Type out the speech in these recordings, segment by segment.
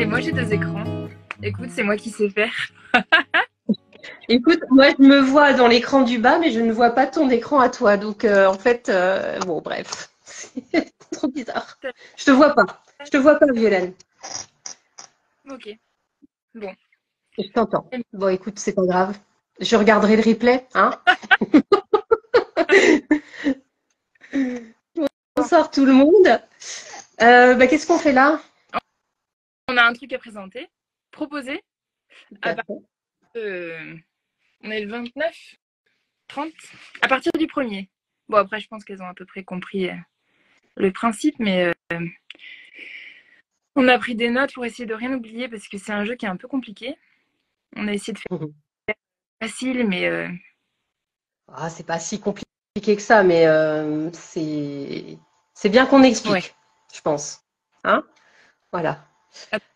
Et moi, j'ai 2 écrans. Écoute, c'est moi qui sais faire. Écoute, moi je me vois dans l'écran du bas, mais je ne vois pas ton écran à toi. Donc en fait, bon bref, c'est trop bizarre. Je te vois pas. Je te vois pas, Violaine. Ok, bon. Je t'entends. Bon, écoute, c'est pas grave. Je regarderai le replay, hein. Bonsoir tout le monde. Qu'est-ce qu'on fait là? On a un truc à présenter, proposer. À partir D'accord. on est le 29, 30, à partir du premier. Bon, après, je pense qu'elles ont à peu près compris le principe, mais on a pris des notes pour essayer de rien oublier parce que c'est un jeu qui est un peu compliqué. On a essayé de faire Mhm. facile, mais Ah, c'est pas si compliqué que ça, mais c'est bien qu'on ouais. explique, je pense. Hein? Voilà.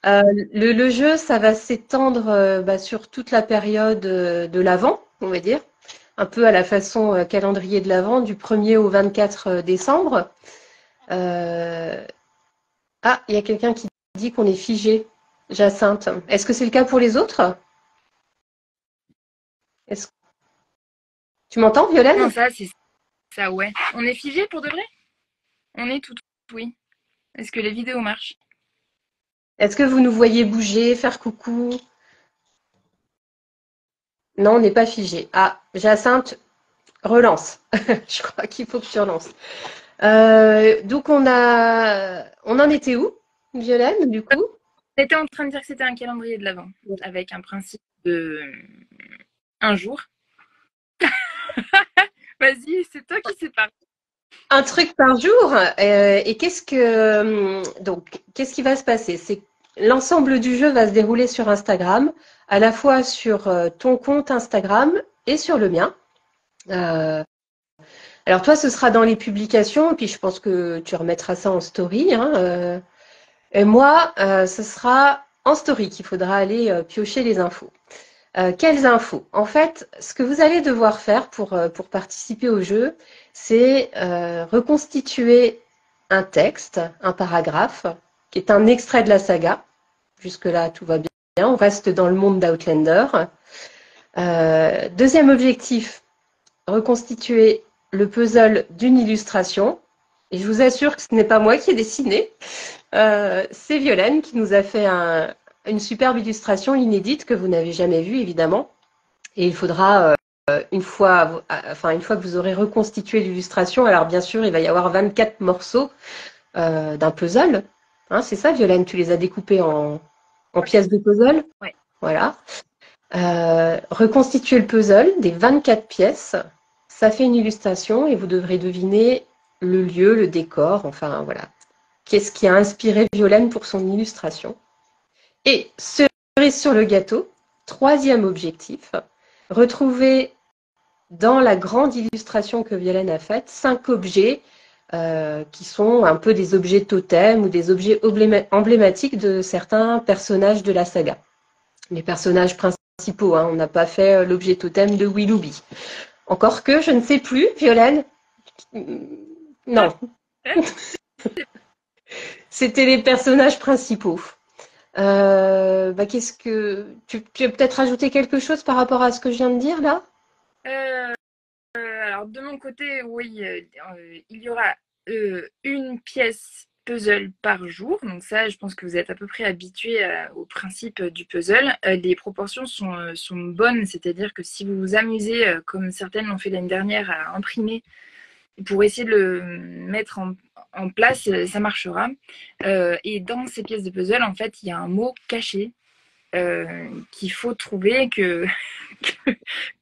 Le jeu, ça va s'étendre sur toute la période de l'Avent, on va dire, un peu à la façon calendrier de l'Avent, du 1er au 24 décembre. Euh, Ah, il y a quelqu'un qui dit qu'on est figé, Jacinthe. Est-ce que c'est le cas pour les autres? Est-ce... Tu m'entends, Non, Violaine? ça, c'est ça, ouais. On est figé pour de vrai? On est tout, oui. Est-ce que les vidéos marchent? Est-ce que vous nous voyez bouger, faire coucou? Non, on n'est pas figé. Ah, Jacinthe, relance. Je crois qu'il faut que tu relances. Donc on en était où, Violaine, du coup? On était en train de dire que c'était un calendrier de l'Avent, avec un principe de un jour. Vas-y, c'est toi qui sais pas. Un truc par jour. Et qu'est-ce qui va se passer? C'est que l'ensemble du jeu va se dérouler sur Instagram, à la fois sur ton compte Instagram et sur le mien. Euh, alors toi, ce sera dans les publications, et puis je pense que tu remettras ça en story, hein. Et moi, ce sera en story qu'il faudra aller piocher les infos. Quelles infos? En fait, ce que vous allez devoir faire pour participer au jeu, c'est reconstituer un texte, un paragraphe, qui est un extrait de la saga. Jusque-là, tout va bien. On reste dans le monde d'Outlander. Deuxième objectif, reconstituer le puzzle d'une illustration. Et je vous assure que ce n'est pas moi qui ai dessiné. C'est Violaine qui nous a fait une superbe illustration inédite que vous n'avez jamais vue, évidemment. Et il faudra, une fois que vous aurez reconstitué l'illustration, alors bien sûr, il va y avoir 24 morceaux d'un puzzle. Hein, c'est ça, Violaine, tu les as découpés en pièces de puzzle. Ouais. Voilà. Reconstituer le puzzle des 24 pièces, ça fait une illustration et vous devrez deviner le lieu, le décor, enfin voilà. Qu'est-ce qui a inspiré Violaine pour son illustration? Et cerise sur le gâteau, troisième objectif, retrouver dans la grande illustration que Violaine a faite 5 objets qui sont un peu des objets totems ou des objets emblématiques de certains personnages de la saga. Les personnages principaux, hein, on n'a pas fait l'objet totem de Willoughby. Encore que, je ne sais plus, Violaine. Non, c'était les personnages principaux. Qu'est-ce que tu veux peut-être rajouter quelque chose par rapport à ce que je viens de dire là? Euh, alors, de mon côté, oui, il y aura une pièce puzzle par jour. Donc ça, je pense que vous êtes à peu près habitué au principe du puzzle. Les proportions sont bonnes, c'est-à-dire que si vous vous amusez, comme certaines l'ont fait l'année dernière, à imprimer pour essayer de le mettre en place, ça marchera. Et dans ces pièces de puzzle, en fait, il y a un mot caché qu'il faut trouver, que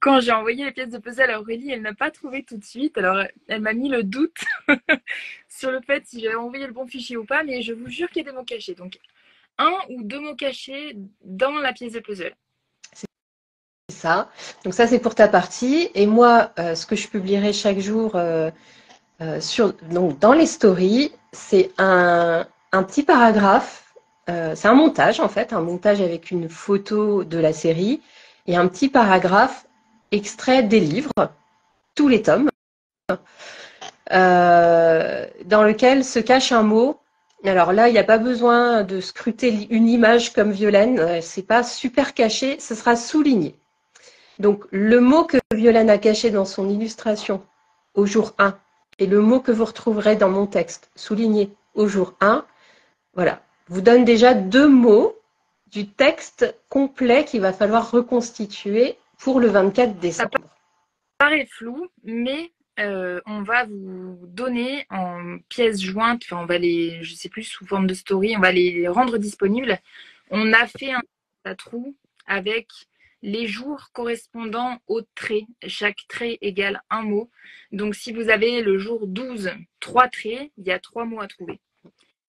quand j'ai envoyé les pièces de puzzle à Aurélie, elle n'a pas trouvé tout de suite. Alors, elle m'a mis le doute sur le fait si j'avais envoyé le bon fichier ou pas, mais je vous jure qu'il y a des mots cachés. Donc, 1 ou 2 mots cachés dans la pièce de puzzle. C'est ça. Donc ça, c'est pour ta partie. Et moi, ce que je publierai chaque jour donc dans les stories, c'est un petit paragraphe. C'est un montage, en fait, un montage avec une photo de la série et un petit paragraphe extrait des livres, tous les tomes, dans lequel se cache un mot Alors là, il n'y a pas besoin de scruter une image comme Violaine. C'est pas super caché, ce sera souligné. Donc, le mot que Violaine a caché dans son illustration au jour 1 et le mot que vous retrouverez dans mon texte souligné au jour 1, voilà, vous donne déjà 2 mots du texte complet qu'il va falloir reconstituer pour le 24 Ça décembre. paraît flou, mais on va vous donner en pièces jointes, enfin on va les, je sais plus, sous forme de story, on va les rendre disponibles. On a fait un trou avec les jours correspondant aux traits. Chaque trait égale un mot. Donc si vous avez le jour 12, 3 traits, il y a 3 mots à trouver.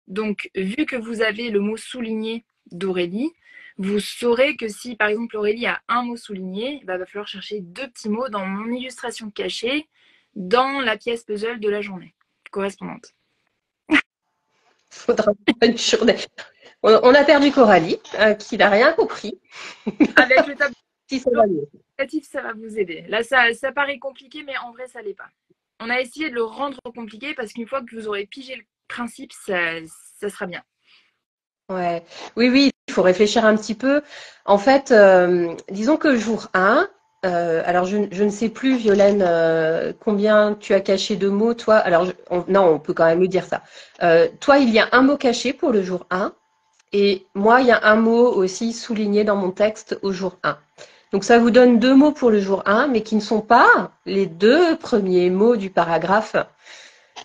Donc vu que vous avez le mot souligné d'Aurélie, vous saurez que si par exemple Aurélie a un mot souligné, il va falloir chercher 2 petits mots dans mon illustration cachée dans la pièce puzzle de la journée correspondante. Faudra une journée. On a perdu Coralie, qui n'a rien compris. Avec le tableau Si ça va mieux. indicatif, ça va vous aider. Là, ça paraît compliqué, mais en vrai, ça l'est pas. On a essayé de le rendre compliqué parce qu'une fois que vous aurez pigé le principe, ça sera bien. Ouais. Oui, oui, il faut réfléchir un petit peu. En fait, disons que jour 1, alors je ne sais plus, Violaine, combien tu as caché de mots, toi. Alors, non, on peut quand même lui dire ça. Toi, il y a un mot caché pour le jour 1, et moi, il y a un mot aussi souligné dans mon texte au jour 1. Donc, ça vous donne 2 mots pour le jour 1, mais qui ne sont pas les 2 premiers mots du paragraphe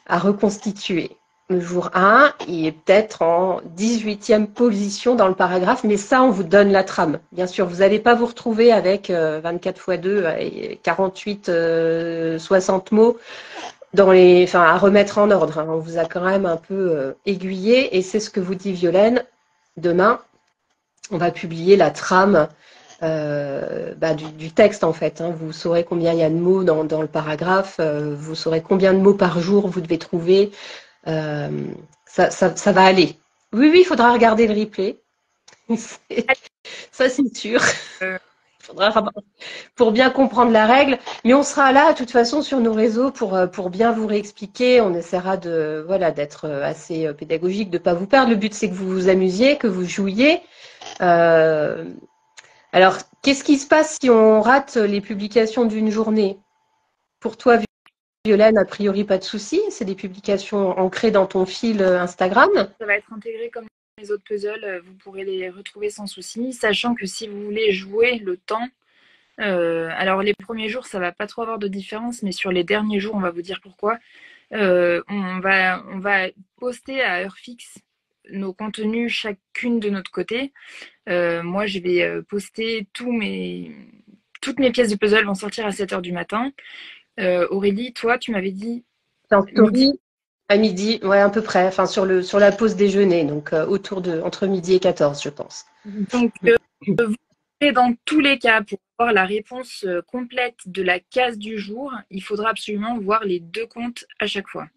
à reconstituer. Le jour 1, il est peut-être en 18e position dans le paragraphe, mais ça, on vous donne la trame. Bien sûr, vous n'allez pas vous retrouver avec 24 x 2 et 48, 60 mots à remettre en ordre. On vous a quand même un peu aiguillé, et c'est ce que vous dit Violaine. Demain, on va publier la trame du texte, en fait. Vous saurez combien il y a de mots dans le paragraphe, vous saurez combien de mots par jour vous devez trouver. Ça va aller. Oui, oui, il faudra regarder le replay. Ça, c'est sûr. Il faudra pour bien comprendre la règle. Mais on sera là, de toute façon, sur nos réseaux pour bien vous réexpliquer. On essaiera d'être assez pédagogique, de ne pas vous perdre. Le but, c'est que vous vous amusiez, que vous jouiez. Alors, qu'est-ce qui se passe si on rate les publications d'une journée? Pour toi, Violaine, a priori, pas de souci. C'est des publications ancrées dans ton fil Instagram. Ça va être intégré comme les autres puzzles, vous pourrez les retrouver sans souci, sachant que si vous voulez jouer le temps, alors les premiers jours, ça va pas trop avoir de différence, mais sur les derniers jours, on va vous dire pourquoi. On va poster à heure fixe nos contenus chacune de notre côté. Moi, je vais poster toutes mes pièces de puzzle vont sortir à 7h du matin. Aurélie, toi, tu m'avais dit En story, midi. à midi, ouais, à peu près, enfin sur la pause déjeuner, donc entre midi et 14, je pense. Donc, vous pouvez, dans tous les cas, pour avoir la réponse complète de la case du jour, il faudra absolument voir les 2 comptes à chaque fois.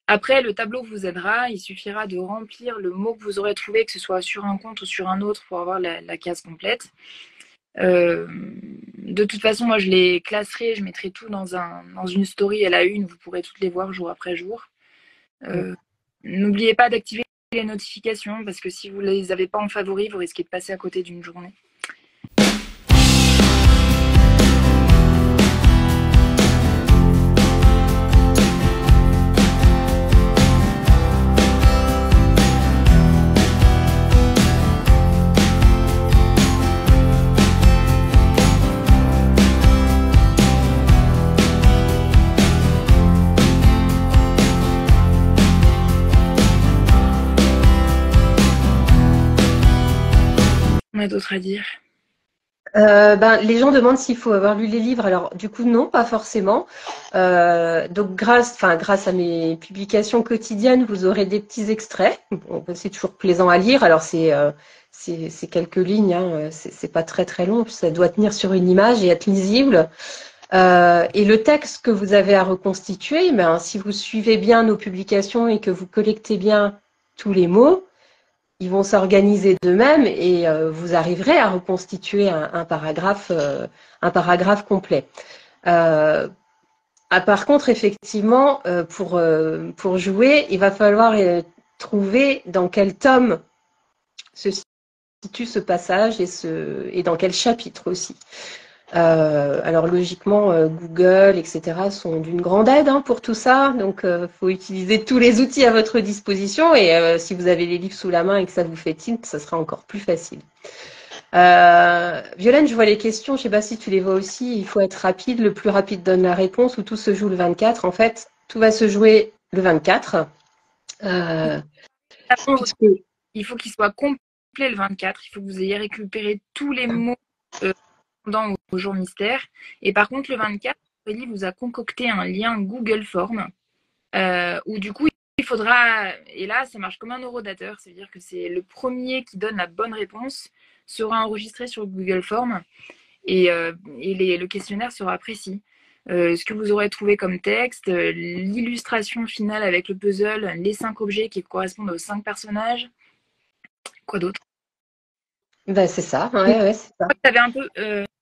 Après, le tableau vous aidera. Il suffira de remplir le mot que vous aurez trouvé, que ce soit sur un compte ou sur un autre, pour avoir la case complète. De toute façon, moi, je les classerai. Je mettrai tout dans une story à la une. Vous pourrez toutes les voir jour après jour. N'oubliez pas d'activer les notifications parce que si vous ne les avez pas en favori, vous risquez de passer à côté d'une journée. On a d'autres à dire. Les gens demandent s'il faut avoir lu les livres. Alors, du coup, non, pas forcément. Donc, grâce à mes publications quotidiennes, vous aurez des petits extraits. Bon, c'est toujours plaisant à lire. Alors, c'est quelques lignes. C'est pas très très long. Ça doit tenir sur une image et être lisible. Et le texte que vous avez à reconstituer, si vous suivez bien nos publications et que vous collectez bien tous les mots, ils vont s'organiser d'eux-mêmes et vous arriverez à reconstituer un paragraphe complet. Par contre, effectivement, pour jouer, il va falloir trouver dans quel tome se situe ce passage et dans quel chapitre aussi. Alors logiquement, Google, etc. sont d'une grande aide pour tout ça. Donc, faut utiliser tous les outils à votre disposition. Et si vous avez les livres sous la main et que ça vous fait tilt, ça sera encore plus facile. Violaine, je vois les questions. Je ne sais pas si tu les vois aussi. Il faut être rapide. Le plus rapide donne la réponse ou tout se joue le 24. En fait, tout va se jouer le 24. Puisque... Il faut qu'il soit complet le 24. Il faut que vous ayez récupéré tous les mots au jour mystère. Et par contre, le 24, Aurélie vous a concocté un lien Google Form où du coup, il faudra, et là, ça marche comme un horodateur, c'est-à-dire que c'est le premier qui donne la bonne réponse sera enregistré sur Google Form et le questionnaire sera précis. Ce que vous aurez trouvé comme texte, l'illustration finale avec le puzzle, les 5 objets qui correspondent aux 5 personnages. Quoi d'autre? Ben, c'est ça, ouais, c'est ça. Tu avais un peu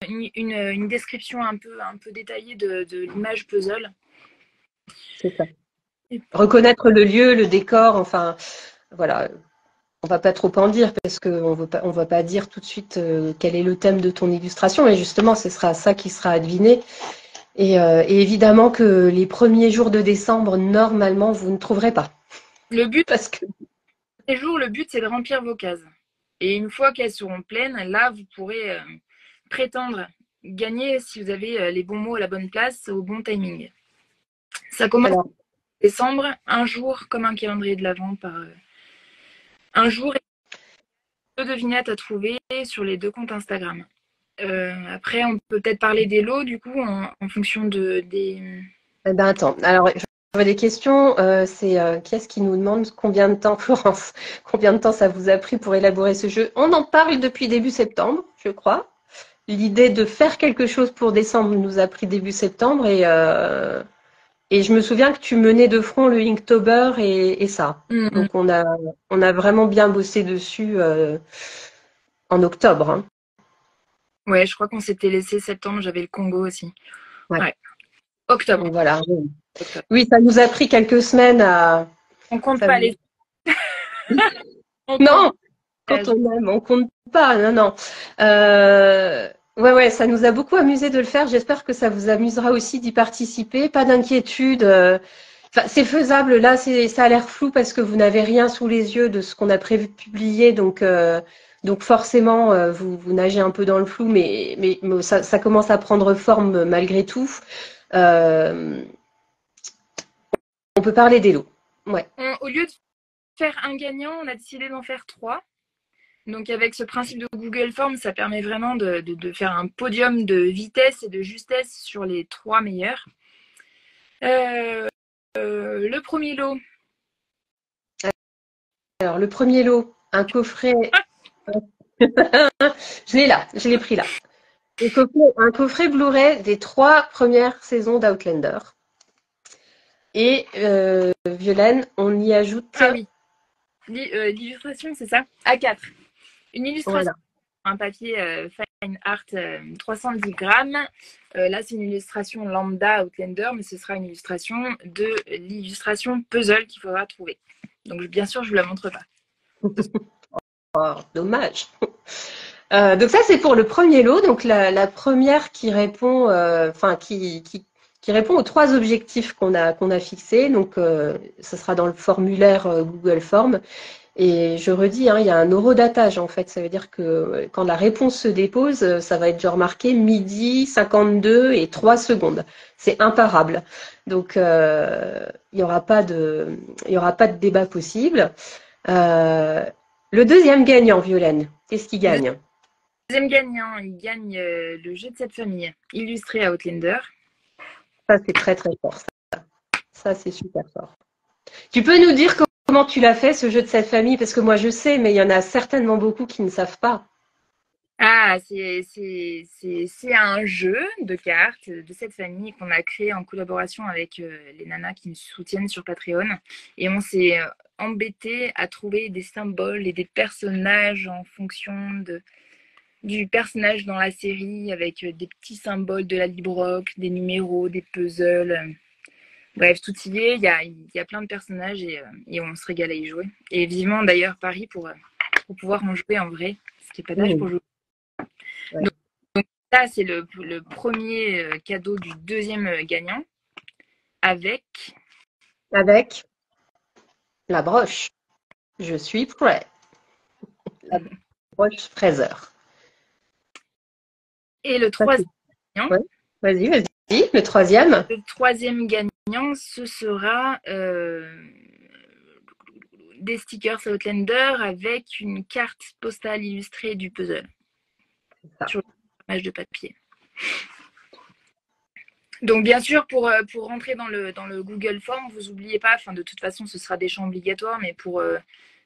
une description un peu détaillée de l'image puzzle. C'est ça. Reconnaître le lieu, le décor, enfin, voilà. On va pas trop en dire parce qu'on on va pas dire tout de suite quel est le thème de ton illustration, mais justement, ce sera ça qui sera adiviné. Et évidemment que les premiers jours de décembre, normalement, vous ne trouverez pas. Le but, parce que les jours, le but, c'est de remplir vos cases. Et une fois qu'elles seront pleines, là, vous pourrez prétendre gagner si vous avez les bons mots à la bonne place au bon timing. Ça commence en décembre, un jour comme un calendrier de l'Avent par un jour et 2 devinettes à trouver sur les 2 comptes Instagram. Après, on peut peut-être parler des lots du coup en fonction des. Eh ben attends, alors je vois des questions. C'est qui est-ce qui nous demande combien de temps, Florence, combien de temps ça vous a pris pour élaborer ce jeu? On en parle depuis début septembre, je crois. L'idée de faire quelque chose pour décembre nous a pris début septembre et je me souviens que tu menais de front le Inktober et ça. Donc on a vraiment bien bossé dessus en octobre. Ouais, je crois qu'on s'était laissé septembre, j'avais le Congo aussi. Ouais. Octobre. Donc, voilà. Oui, ça nous a pris quelques semaines à. On compte pas les. Non, quand on aime, on compte pas. Non, non. Ouais, ça nous a beaucoup amusé de le faire. J'espère que ça vous amusera aussi d'y participer. Pas d'inquiétude. Enfin, c'est faisable. Là, ça a l'air flou parce que vous n'avez rien sous les yeux de ce qu'on a prévu de publier. Donc forcément, vous nagez un peu dans le flou, mais ça commence à prendre forme malgré tout. On peut parler des lots. Ouais. Au lieu de faire un gagnant, on a décidé d'en faire 3. Donc avec ce principe de Google Forms, ça permet vraiment de faire un podium de vitesse et de justesse sur les 3 meilleurs. Le premier lot. Alors le premier lot, un coffret. Je l'ai là, je l'ai pris là. Un coffret Blu-ray des 3 premières saisons d'Outlander. Et Violaine, on y ajoute. Ah oui. L'illustration, c'est ça? A4. Une illustration, voilà. Un papier Fine Art 310 grammes. Là, c'est une illustration lambda Outlander, mais ce sera une illustration de l'illustration puzzle qu'il faudra trouver. Donc, bien sûr, je ne vous la montre pas. Oh, dommage. Donc ça, c'est pour le premier lot. Donc la première qui répond, qui répond aux 3 objectifs qu'on a fixés. Donc ce sera dans le formulaire Google Form. Et je redis, il y a un horodatage en fait. Ça veut dire que quand la réponse se dépose, ça va être genre marqué midi 52 et 3 secondes. C'est imparable. Donc il n'y aura pas de débat possible. Le deuxième gagnant, Violaine, qu'est-ce qu'il gagne? Le deuxième gagnant, il gagne le jeu de cette famille illustré à Outlander. Ça, c'est très très fort. Ça, c'est super fort. Tu peux nous dire comment tu l'as fait, ce jeu de cette famille? Parce que moi, je sais, mais il y en a certainement beaucoup qui ne savent pas. Ah, c'est un jeu de cartes de cette famille qu'on a créé en collaboration avec les nanas qui nous soutiennent sur Patreon. Et on s'est embêté à trouver des symboles et des personnages en fonction du personnage dans la série, avec des petits symboles de la Librock, des numéros, des puzzles. Bref, tout y est. Il y a plein de personnages et on se régale à y jouer. Et vivement d'ailleurs Paris pour pouvoir en jouer en vrai, ce qui est pas d'âge pour jouer. Ouais. Donc ça, c'est le premier cadeau du deuxième gagnant avec La broche. Je suis prêt. La broche Fraser. et le troisième gagnant. Ouais. Vas-y, vas-y. Le troisième. Le troisième gagnant, ce sera des stickers Outlander avec une carte postale illustrée du puzzle sur une image de papier. Donc bien sûr, pour rentrer dans le Google Form, vous n'oubliez pas, enfin de toute façon ce sera des champs obligatoires, mais pour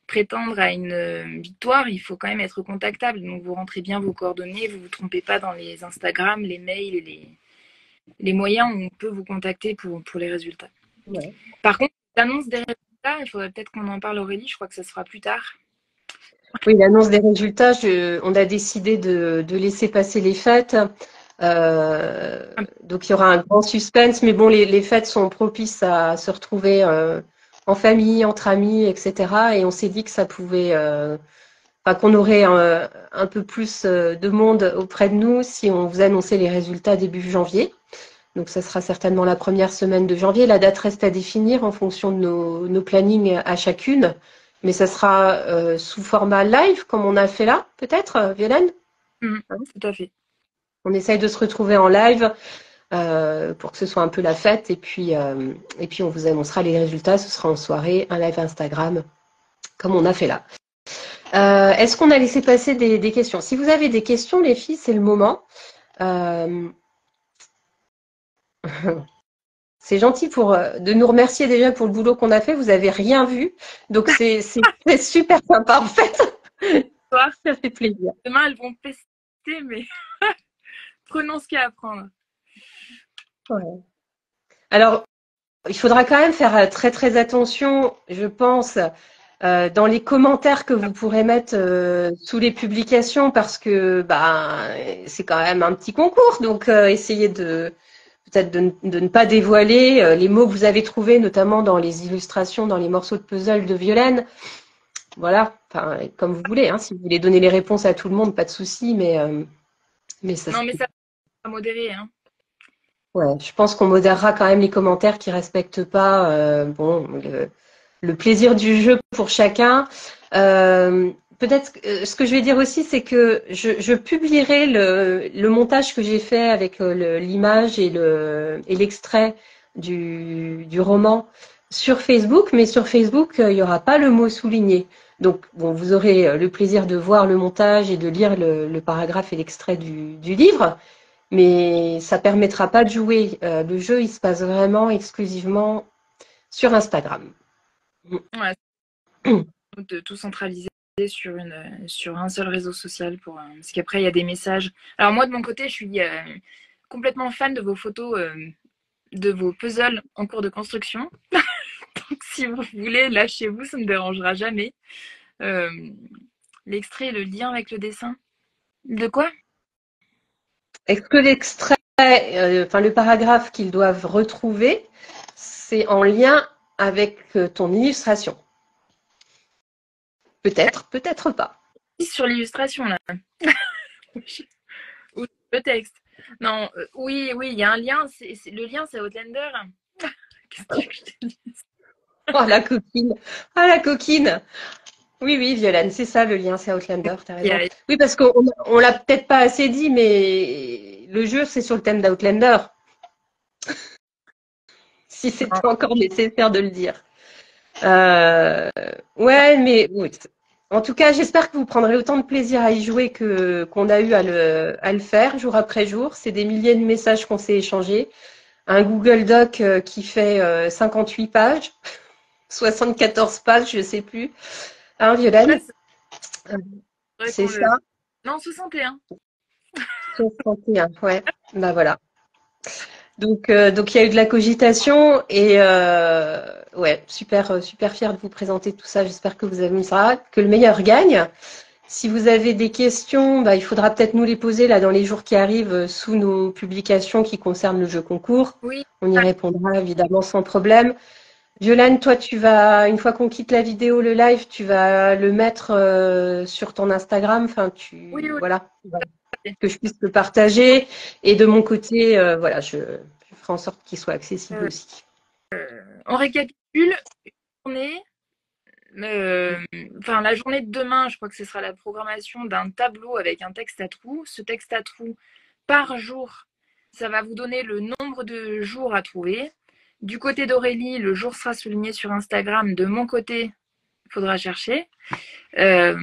prétendre à une victoire, il faut quand même être contactable. Donc vous rentrez bien vos coordonnées, vous ne vous trompez pas dans les Instagram, les mails et les moyens où on peut vous contacter pour les résultats. Ouais. Par contre, l'annonce des résultats, il faudrait peut-être qu'on en parle, Aurélie, je crois que ça sera plus tard. Oui, l'annonce des résultats, on a décidé de laisser passer les fêtes. Donc il y aura un grand suspense, mais bon, les fêtes sont propices à se retrouver en famille, entre amis, etc. Et on s'est dit que ça pouvait, qu'on aurait un peu plus de monde auprès de nous si on vous annonçait les résultats début janvier. Donc ça sera certainement la première semaine de janvier. La date reste à définir en fonction de nos plannings à chacune. Mais ça sera sous format live, comme on a fait là, peut-être, Violaine? Tout à fait. On essaye de se retrouver en live pour que ce soit un peu la fête. Et puis on vous annoncera les résultats. Ce sera en soirée, un live Instagram, comme on a fait là. Est-ce qu'on a laissé passer des questions? Si vous avez des questions, les filles, c'est le moment. C'est gentil de nous remercier déjà pour le boulot qu'on a fait. Vous n'avez rien vu. Donc, c'est super sympa, en fait. Ça fait plaisir. Demain, elles vont tester, mais prenons ce qu'il y a à apprendre. Ouais. Alors, il faudra quand même faire très, très attention, je pense, dans les commentaires que vous pourrez mettre sous les publications parce que c'est quand même un petit concours. Donc, essayez peut-être de ne pas dévoiler les mots que vous avez trouvés, notamment dans les illustrations, dans les morceaux de puzzle de Violaine. Voilà, enfin, comme vous voulez. Hein, si vous voulez donner les réponses à tout le monde, pas de souci, mais ça. Non, mais ça va modérer. Hein. Ouais, je pense qu'on modérera quand même les commentaires qui respectent pas le plaisir du jeu pour chacun. Peut-être ce que je vais dire aussi, c'est que je publierai le montage que j'ai fait avec l'image et l'extrait du roman sur Facebook, mais sur Facebook, il n'y aura pas le mot souligné. Donc, bon, vous aurez le plaisir de voir le montage et de lire le paragraphe et l'extrait du livre, mais ça ne permettra pas de jouer. Le jeu, il se passe vraiment exclusivement sur Instagram. Ouais. De tout centraliser sur un seul réseau social parce qu'après il y a des messages. Alors moi de mon côté je suis complètement fan de vos photos de vos puzzles en cours de construction. Donc si vous voulez lâchez-vous, ça ne me dérangera jamais. L'extrait, le lien avec le dessin. De quoi? Est-ce que l'extrait, le paragraphe qu'ils doivent retrouver, c'est en lien avec ton illustration? Peut-être, peut-être pas. Sur l'illustration là. Ou le texte. Non, oui, il y a un lien. Le lien, c'est Outlander. Qu'est-ce que je te dis? Oh, la coquine. Ah, la coquine. Oui, oui, Violaine, c'est ça le lien, c'est Outlander, t'as raison. Oui, parce qu'on l'a peut-être pas assez dit, mais le jeu, c'est sur le thème d'Outlander. Si c'était encore nécessaire de le dire. Ouais, mais oui. En tout cas, j'espère que vous prendrez autant de plaisir à y jouer qu'on a eu à le faire jour après jour. C'est des milliers de messages qu'on s'est échangés. Un Google Doc qui fait 58 pages, 74 pages, je sais plus. Hein, Violaine? C'est ça? Non, 61. 61, ouais. Bah voilà. Donc il y a eu de la cogitation et ouais, super fière de vous présenter tout ça. J'espère que vous aimez ça, que le meilleur gagne. Si vous avez des questions, il faudra peut-être nous les poser là dans les jours qui arrivent sous nos publications qui concernent le jeu concours. Oui. On y répondra évidemment sans problème. Violaine, toi, tu vas, une fois qu'on quitte la vidéo, le live, tu vas le mettre sur ton Instagram. Enfin, Oui, oui, voilà, que je puisse le partager. Et de mon côté, voilà, je ferai en sorte qu'il soit accessible euh, aussi. on récapitule. Journée, la journée de demain, je crois que ce sera la programmation d'un tableau avec un texte à trous. Ce texte à trous, par jour, ça va vous donner le nombre de jours à trouver. Du côté d'Aurélie, le jour sera souligné sur Instagram. De mon côté, il faudra chercher. Et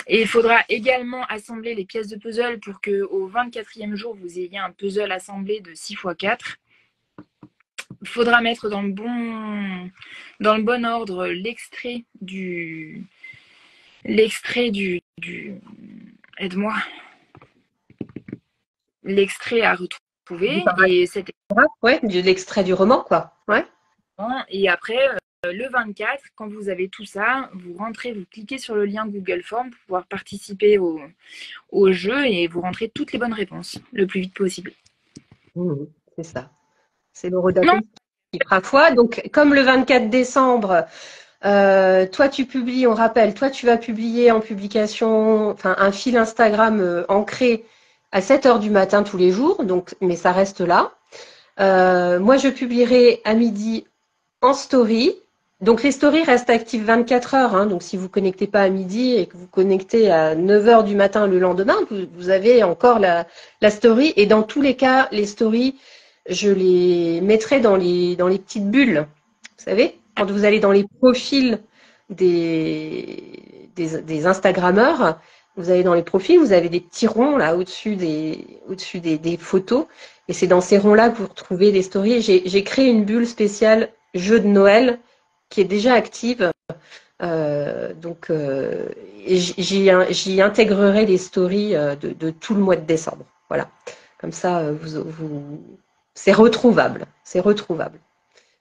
il faudra également assembler les pièces de puzzle pour qu'au 24e jour, vous ayez un puzzle assemblé de 6 x 4. Il faudra mettre dans le bon ordre aide-moi, l'extrait à retrouver. Et cet ouais, de l'extrait du roman, quoi. Ouais. Et après, le 24, quand vous avez tout ça, vous rentrez, vous cliquez sur le lien Google Form pour pouvoir participer au jeu et vous rentrez toutes les bonnes réponses le plus vite possible. C'est ça. C'est l'Eurodaton qui fera foi. Donc, comme le 24 décembre, toi, tu publies, on rappelle, toi, tu vas publier en publication, enfin, un fil Instagram ancré à 7 heures du matin tous les jours, donc, mais ça reste là. Moi, je publierai à midi en story. Donc, les stories restent actives 24 heures. Hein, donc, si vous ne connectez pas à midi et que vous connectez à 9 heures du matin le lendemain, vous avez encore la story. Et dans tous les cas, les stories, je les mettrai dans les petites bulles. Vous savez, quand vous allez dans les profils des Instagrammeurs, vous allez dans les profils, vous avez des petits ronds là au-dessus des photos. Et c'est dans ces ronds-là que vous retrouvez les stories. J'ai créé une bulle spéciale jeu de Noël qui est déjà active. Donc, j'y intégrerai les stories de tout le mois de décembre. Voilà. Comme ça, c'est retrouvable. C'est retrouvable.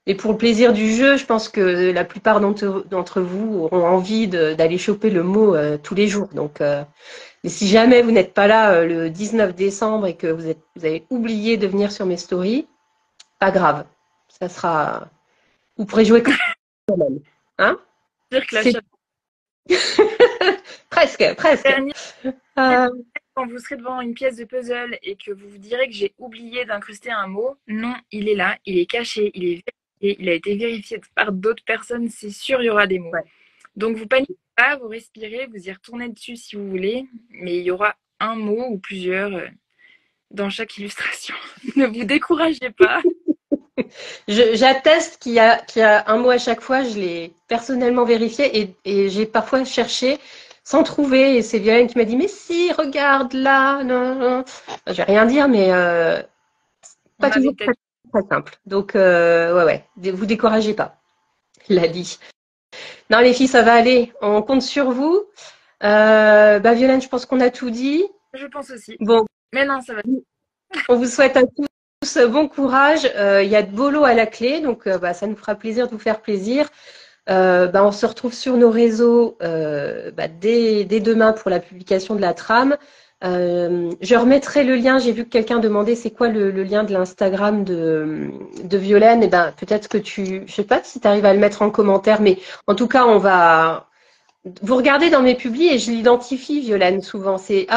Et pour le plaisir du jeu, je pense que la plupart d'entre vous auront envie d'aller choper le mot tous les jours. Donc, et si jamais vous n'êtes pas là le 19 décembre et que vous avez oublié de venir sur mes stories, pas grave. Ça sera. Vous pourrez jouer quand même. Hein? Dire que la Presque, presque. quand vous serez devant une pièce de puzzle et que vous vous direz que j'ai oublié d'incruster un mot, non, il est là, il est caché, il est vérifié, il a été vérifié par d'autres personnes, c'est sûr, il y aura des mots. Ouais. Donc vous paniquez pas, vous respirez, vous y retournez dessus si vous voulez, mais il y aura un mot ou plusieurs dans chaque illustration. Ne vous découragez pas. J'atteste qu'il y a un mot à chaque fois, je l'ai personnellement vérifié et j'ai parfois cherché sans trouver. Et c'est Violaine qui m'a dit, mais si, regarde là. Non, non. Je vais rien dire, mais pas toujours très, très simple. Donc, ouais, vous découragez pas. Lali. Non, les filles, ça va aller. On compte sur vous. Violaine, je pense qu'on a tout dit. Je pense aussi. Bon. Mais non, ça va. On vous souhaite à tous bon courage. Il y a de beau lot à la clé, donc ça nous fera plaisir de vous faire plaisir. On se retrouve sur nos réseaux dès demain pour la publication de la trame. Je remettrai le lien. J'ai vu que quelqu'un demandait c'est quoi le lien de l'Instagram de Violaine. Et peut-être que je sais pas si tu arrives à le mettre en commentaire, mais en tout cas, vous regardez dans mes publis et je l'identifie, Violaine, souvent. C'est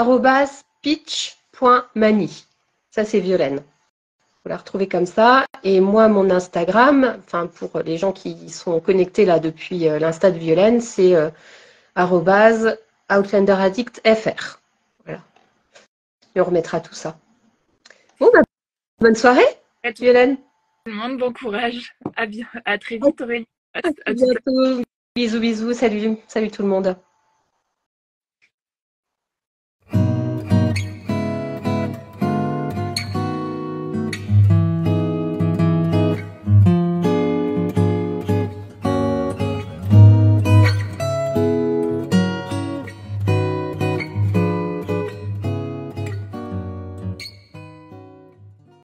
@pitch.mani. Ça, c'est Violaine. Vous la retrouvez comme ça. Et moi, mon Instagram, pour les gens qui sont connectés là depuis l'Insta de Violaine, c'est @outlanderaddictfr. Voilà. Et on remettra tout ça. Bon, bonne soirée, Violaine. Tout le monde, bon courage. À très vite, Aurélie. À bientôt. Bisous, bisous. Salut tout le monde.